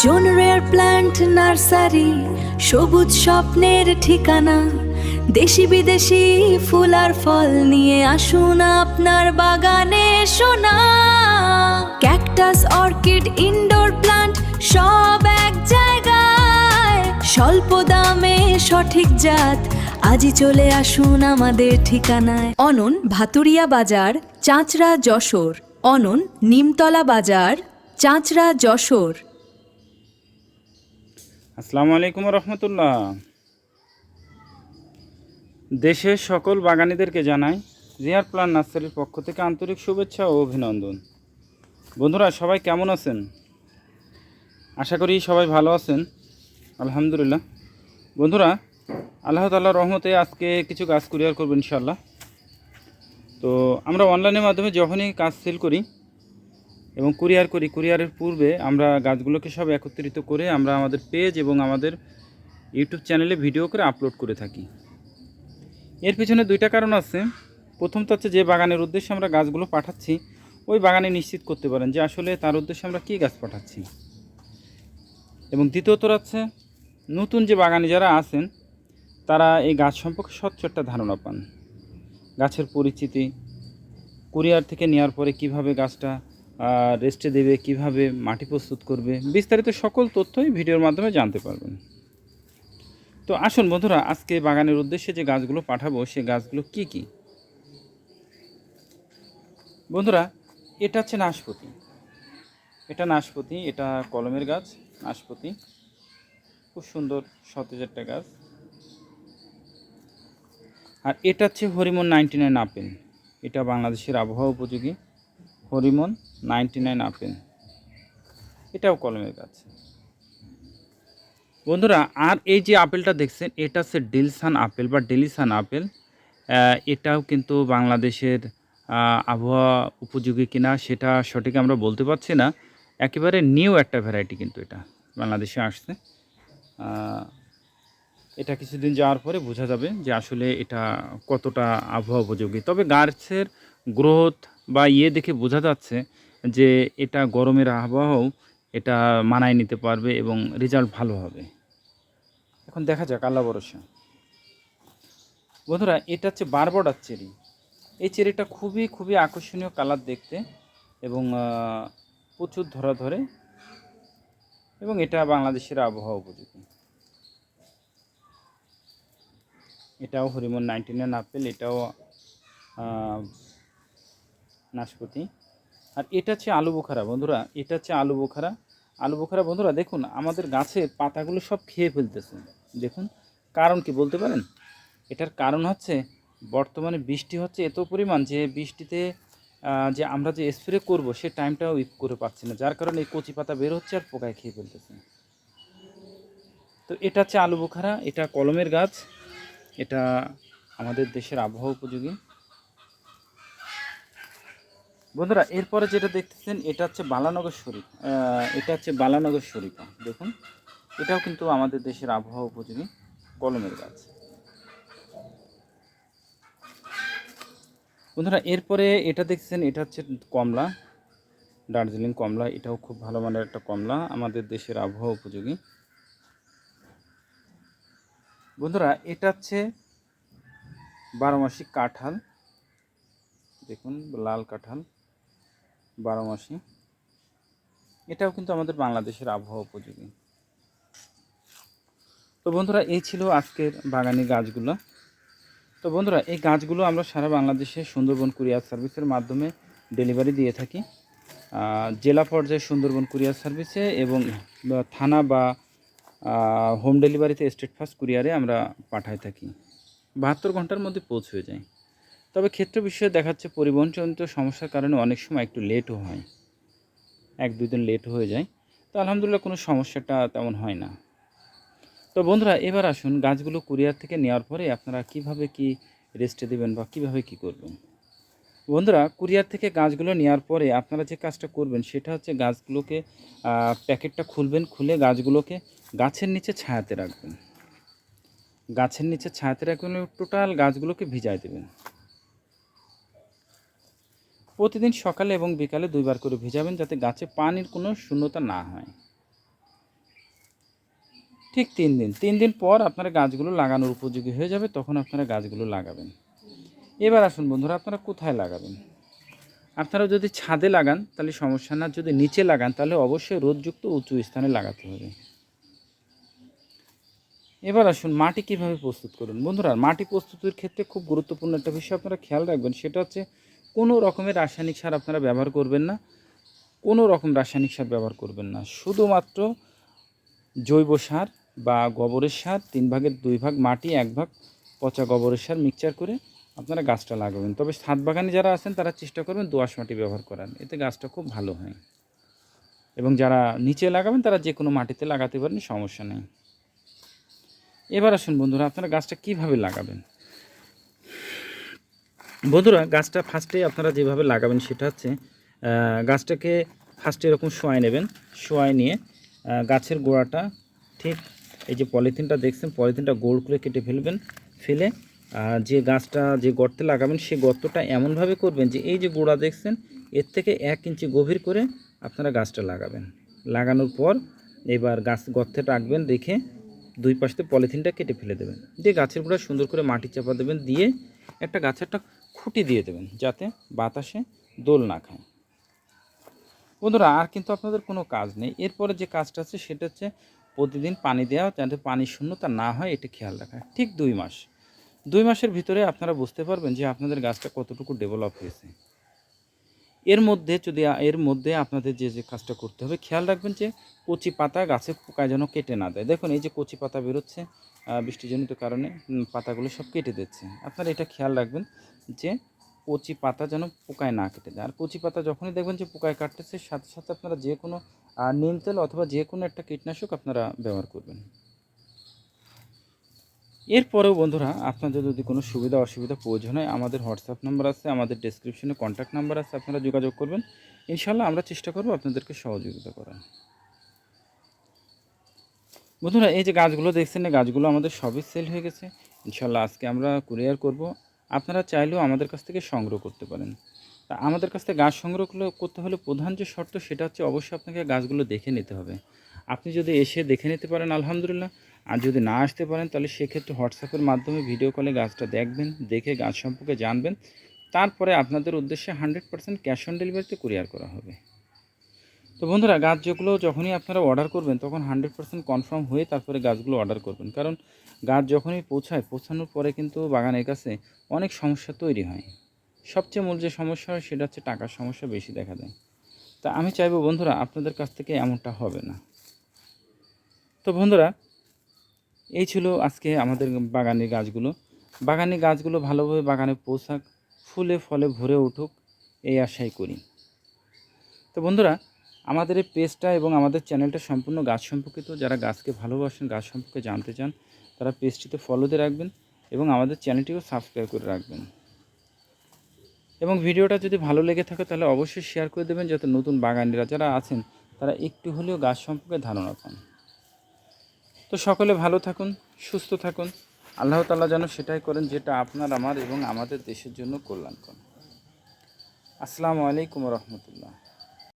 জন rare plant nursery, সবুজ স্বপ্নের ঠিকানা। দেশি বিদেশি ফুল আর ফল নিয়ে আসুন আপনার বাগানে সোনা। ক্যাকটাস, অর্কিড, ইনডোর প্ল্যান্ট সব এক জায়গায়। স্বল্প দামে সঠিক জাত, আজই চলে আসুন আমাদের ঠিকানায়। অনন, ভাতুরিয়া বাজার, চাঁচড়া, যশোর। অনন, নিমতলা বাজার, চাঁচড়া, যশোর। আসসালামু আলাইকুম রহমতুল্লাহ। দেশের সকল বাগানীদেরকে জানাই রিয়ার প্ল্যান্ট নার্সারির পক্ষ থেকে আন্তরিক শুভেচ্ছা ও অভিনন্দন। বন্ধুরা, সবাই কেমন আছেন? আশা করি সবাই ভালো আছেন, আলহামদুলিল্লাহ। বন্ধুরা, আল্লাহ তাআলার রহমতে আজকে কিছু গাছ কুরিয়ার করব ইনশাআল্লাহ। তো আমরা অনলাইনের মাধ্যমে যখনই কাজ সেল করি এবং কুরিয়ার করি, কুরিয়ারের পূর্বে আমরা গাছগুলোকে সব একত্রিত করে আমরা আমাদের পেজ এবং আমাদের ইউটিউব চ্যানেলে ভিডিও করে আপলোড করে থাকি। এর পিছনে দুইটা কারণ আছে। প্রথমত হচ্ছে, যে বাগানের উদ্দেশ্যে আমরা গাছগুলো পাঠাচ্ছি ওই বাগানে নিশ্চিত করতে পারেন যে আসলে তার উদ্দেশ্যে আমরা কী গাছ পাঠাচ্ছি। এবং দ্বিতীয়ত হচ্ছে, নতুন যে বাগানি যারা আছেন তারা এই গাছ সম্পর্কে স্বচ্ছ একটা ধারণা পান। গাছের পরিচিতি, কুরিয়ার থেকে নেওয়ার পরে কিভাবে গাছটা রেস্টে দেবে, কিভাবে মাটি প্রস্তুত করবে, বিস্তারিত সকল তথ্যই ভিডিওর মাধ্যমে জানতে পারবেন। তো আসুন বন্ধুরা, আজকে বাগানের উদ্দেশ্যে যে গাছগুলো পাঠাবো সে গাছগুলো কি কি। বন্ধুরা, এটা হচ্ছে নাশপাতি। এটা নাশপাতি, এটা কলমের গাছ নাশপাতি, খুব সুন্দর সতেজ একটা গাছ। আর এটা হচ্ছে হরিমন 99 আপেল। এটা বাংলাদেশের আবহাওয়া উপযোগী হরিমন 99 আপেল, এটাও কলমের গাছ। বন্ধুরা, আর এই যে আপেলটা দেখছেন এটা হচ্ছে ডিলসান আপেল বা ডেলিসান আপেল। এটাও কিন্তু বাংলাদেশের আবহাওয়া উপযোগী কিনা সেটা সঠিক আমরা বলতে পারছি না। একেবারে নিউ একটা ভ্যারাইটি কিন্তু এটা বাংলাদেশে আসছে। এটা কিছুদিন যাওয়ার পরে বোঝা যাবে যে আসলে এটা কতটা আবহাওয়া উপযোগী। তবে গাছের গ্রোথ বা দেখে বোঝা যাচ্ছে যে এটা গরমের আবহাওয়াও এটা মানায় নিতে পারবে এবং রেজাল্ট ভালো হবে। এখন দেখা যাক, আল্লাহ ভরসা। বন্ধুরা, এটা হচ্ছে বারবডার চেরি। এই চেরিটা খুবই খুবই আকর্ষণীয় কালার দেখতে এবং প্রচুর ধরা ধরে এবং এটা বাংলাদেশের আবহাওয়া উপযোগী। এটাও হরিমন 99 আপেল, এটাও নাশপাতি। আর এটা হচ্ছে আলু বোখারা। বন্ধুরা, এটা হচ্ছে আলু বোখারা। আলু বোখারা বন্ধুরা, দেখুন আমাদের গাছের পাতাগুলো সব খেয়ে ফেলতেছে। দেখুন কারণ কি বলতে পারেন? এটার কারণ হচ্ছে বর্তমানে বৃষ্টি হচ্ছে এত পরিমাণ যে বৃষ্টিতে যে আমরা যে স্প্রে করব সে টাইমটাও করে পাচ্ছি না, যার কারণে এই কচি পাতা বের হচ্ছে আর পোকায় খেয়ে ফেলতেছে। তো এটা হচ্ছে আলু বোখারা, এটা কলমের গাছ, এটা আমাদের দেশের আবহাওয়া উপযোগী। বন্ধুরা, এরপরে যেটা দেখতেছেন এটা হচ্ছে বালানগর শরীফ। এটা হচ্ছে বালানগর শরীফা। দেখুন এটাও কিন্তু আমাদের দেশের আবহাওয়া উপযোগী কলমের গাছ। বন্ধুরা, এরপরে এটা দেখছেন এটা হচ্ছে কমলা, দার্জিলিং কমলা। এটাও খুব ভালো মানের একটা কমলা, আমাদের দেশের আবহাওয়া উপযোগী। বন্ধুরা, এটা হচ্ছে 12 মাসি কাঁঠাল। দেখুন লাল কাঁঠাল 12 মাসি, এটাও কিন্তু আমাদের বাংলাদেশের আবহাওয়া উপযোগী। তো বন্ধুরা, এই ছিল আজকের বাগানি গাছগুলো। তো বন্ধুরা, এই গাছগুলো আমরা সারা বাংলাদেশে সুন্দরবন কুরিয়ার সার্ভিসের মাধ্যমে ডেলিভারি দিয়ে থাকি। জেলা পর্যায়ে সুন্দরবন কুরিয়ার সার্ভিসে এবং থানা বা হোম ডেলিভারিতে স্টেট ফার্স্ট কুরিয়ারে আমরা পাঠাই থাকি। 72 ঘন্টার মধ্যে পৌঁছে যায়। তবে ক্ষেত্র বিষয়ে দেখাচ্ছে পরিবহনজনিত সমস্যার কারণে অনেক সময় একটু লেটও হয়, 1-2 দিন লেট হয়ে যায়। তো আলহামদুলিল্লাহ কোনো সমস্যাটা তেমন হয় না। তো বন্ধুরা, এবার আসুন গাছগুলো কুরিয়ার থেকে নেওয়ার পরে আপনারা কিভাবে কি রেস্টে দেবেন বা কিভাবে কি করবেন। বন্ধুরা, কুরিয়ার থেকে গাছগুলো নেওয়ার পরে আপনারা যে কাজটা করবেন সেটা হচ্ছে গাছগুলোকে প্যাকেটটা খুলবেন, খুলে গাছগুলোকে গাছের নিচে ছায়াতে রাখবেন। গাছের নিচে ছায়াতে রাখবেন, টোটাল গাছগুলোকে ভিজায় দেবেন। প্রতিদিন সকালে এবং বিকালে 2 বার করে ভিজাবেন, যাতে গাছে পানির কোনো শূন্যতা না হয়। ঠিক 3 দিন পর আপনারা গাছগুলো লাগানোর উপযোগী হয়ে যাবে, তখন আপনারা গাছগুলো লাগাবেন। এবার আসুন বন্ধুরা, আপনারা কোথায় লাগাবেন? আপনারা যদি ছাদে লাগান তাহলে সমস্যা না, যদি নিচে লাগান তাহলে অবশ্যই রোদযুক্ত উঁচু স্থানে লাগাতে হবে। এবার আসুন মাটি কিভাবে প্রস্তুত করুন। বন্ধুরা, মাটি প্রস্তুতের ক্ষেত্রে খুব গুরুত্বপূর্ণ একটা বিষয় আপনারা খেয়াল রাখবেন, সেটা হচ্ছে কোনো রকমের রাসায়নিক সার আপনারা ব্যবহার করবেন না। কোনো রকম রাসায়নিক সার ব্যবহার করবেন না, শুধুমাত্র জৈব সার বা গোবরের সার 3/2 মাটি 1 পচা গোবরের সার মিক্সচার করে আপনারা গাছটা লাগাবেন। তবে ছাদ বাগানে যারা আছেন তারা চেষ্টা করবেন দোআঁশ মাটি ব্যবহার করার, এতে গাছটা খুব ভালো হয়। এবং যারা নিচে লাগাবেন তারা যে কোনো মাটিতে লাগাতে পারেন, সমস্যা নেই। এবার আসুন বন্ধুরা, আপনারা গাছটা কিভাবে লাগাবেন। বন্ধুরা, গাছটা ফার্স্টে আপনারা যেভাবে লাগাবেন সেটা হচ্ছে গাছটাকে ফার্স্টে এরকম শোয়াই নেবেন। শোয়াই নিয়ে গাছের গোড়াটা ঠিক এই যে পলিথিনটা দেখছেন, পলিথিনটা গোল করে কেটে ফেলবেন। ফেলে যে গাছটা যে গর্তে লাগাবেন সেই গর্তটা এমনভাবে করবেন যে এই যে গোড়া দেখছেন এর থেকে 1 ইঞ্চি গভীর করে আপনারা গাছটা লাগাবেন। লাগানোর পর এবার গাছ গর্তে রাখবেন, রেখে 2 পাশে পলিথিনটা কেটে ফেলে দেবেন। দিয়ে গাছের গোড়া সুন্দর করে মাটি চাপা দেবেন, দিয়ে গাছের খুঁটি দিয়ে দেবেন যাতে বাতাসে দোল না খায়। বন্ধুরা, আর কিন্তু আপনাদের কোনো কাজ নেই। এরপরে যে কাজটা আছে সেটা হচ্ছে প্রতিদিন পানি দেওয়া, যাতে পানি শূন্যতা না হয় এটা খেয়াল রাখা। ঠিক 2 মাস, 2 মাসের ভিতরে আপনারা বুঝতে পারবেন যে আপনাদের গাছটা কতটুকু ডেভেলপ হয়েছে। এর মধ্যে আপনাদের যে কাজটা করতে হবে, খেয়াল রাখবেন যে কচি পাতা গাছে পোকায় যেন কেটে না দেয়। দেখুন এই যে কচি পাতা বেরোচ্ছে বৃষ্টিজনিত কারণে, পাতাগুলো সব কেটে দিচ্ছে। আপনারা এটা খেয়াল রাখবেন যে কচি পাতা যেন পোকায় না কেটে দেয়। আর কচি পাতা যখনই দেখবেন যে পোকায় কাটতেছে, সাথে সাথে আপনারা যে কোনো নিম তেল অথবা যে কোনো একটা কীটনাশক আপনারা ব্যবহার করবেন। এরপরেও বন্ধুরা, আপনাদের যদি কোনো সুবিধা অসুবিধা প্রয়োজন হয়, আমাদের হোয়াটসঅ্যাপ নাম্বার আছে, আমাদের ডেসক্রিপশনে কন্ট্যাক্ট নাম্বার আছে, আপনারা যোগাযোগ করবেন। ইনশাল্লাহ আমরা চেষ্টা করব আপনাদেরকে সহযোগিতা করার। বন্ধুরা, এই যে গাছগুলো দেখছেন, এই গাছগুলো আমাদের সবই সেল হয়ে গেছে। ইনশাল্লাহ আজকে আমরা কুরিয়ার করব। আপনারা চাইলেও আমাদের কাছ থেকে সংগ্রহ করতে পারেন। তা আমাদের কাছ থেকে গাছ সংগ্রহ করতে হলে প্রধান যে শর্ত সেটা হচ্ছে অবশ্যই আপনাকে গাছগুলো দেখে নিতে হবে। আপনি যদি এসে দেখে নিতে পারেন আলহামদুলিল্লাহ, আর যদি না আসতে পারেন তাহলে সেক্ষেত্রে হোয়াটসঅ্যাপের মাধ্যমে ভিডিও কলে গাছটা দেখবেন, দেখে গাছ সম্পর্কে জানবেন। তারপরে আপনাদের উদ্দেশ্যে 100% ক্যাশ অন ডেলিভারিতে কুরিয়ার করা হবে। তো বন্ধুরা, গাছ যেগুলো যখনই আপনারা অর্ডার করবেন তখন 100% কনফার্ম হয়ে তারপরে গাছগুলো অর্ডার করবেন। কারণ গাছ যখনই পৌঁছানোর পরে কিন্তু বাগানের কাছে অনেক সমস্যা তৈরি হয়। সবচেয়ে মূল যে সমস্যা হয় সেটা হচ্ছে টাকার সমস্যা বেশি দেখা দেয়। তা আমি চাইবো বন্ধুরা আপনাদের কাছ থেকে এমনটা হবে না। তো বন্ধুরা, এই ছিল আজকে আমাদের বাগানের গাছগুলো ভালোভাবে বাগানে পৌঁছাক, ফুলে ফলে ভরে উঠুক, এই আশাই করি। তো বন্ধুরা, আমাদের এই পেজটা এবং আমাদের চ্যানেলটা সম্পূর্ণ গাছ সম্পর্কিত। যারা গাছকে ভালোবাসেন, গাছ সম্পর্কে জানতে চান, তারা পেজটিতে ফলো দিয়ে রাখবেন এবং আমাদের চ্যানেলটিও সাবস্ক্রাইব করে রাখবেন। এবং ভিডিওটা যদি ভালো লেগে থাকে তাহলে অবশ্যই শেয়ার করে দেবেন, যাতে নতুন বাগানিরা যারা আছেন তারা একটু হলেও গাছ সম্পর্কে ধারণা পান। তো সকলে ভালো থাকুন, সুস্থ থাকুন। আল্লাহ তাআলা যেন সেটাই করেন যেটা আপনার, আমার এবং আমাদের দেশের জন্য কল্যাণকর। আসসালামু আলাইকুম ওয়া রাহমাতুল্লাহ।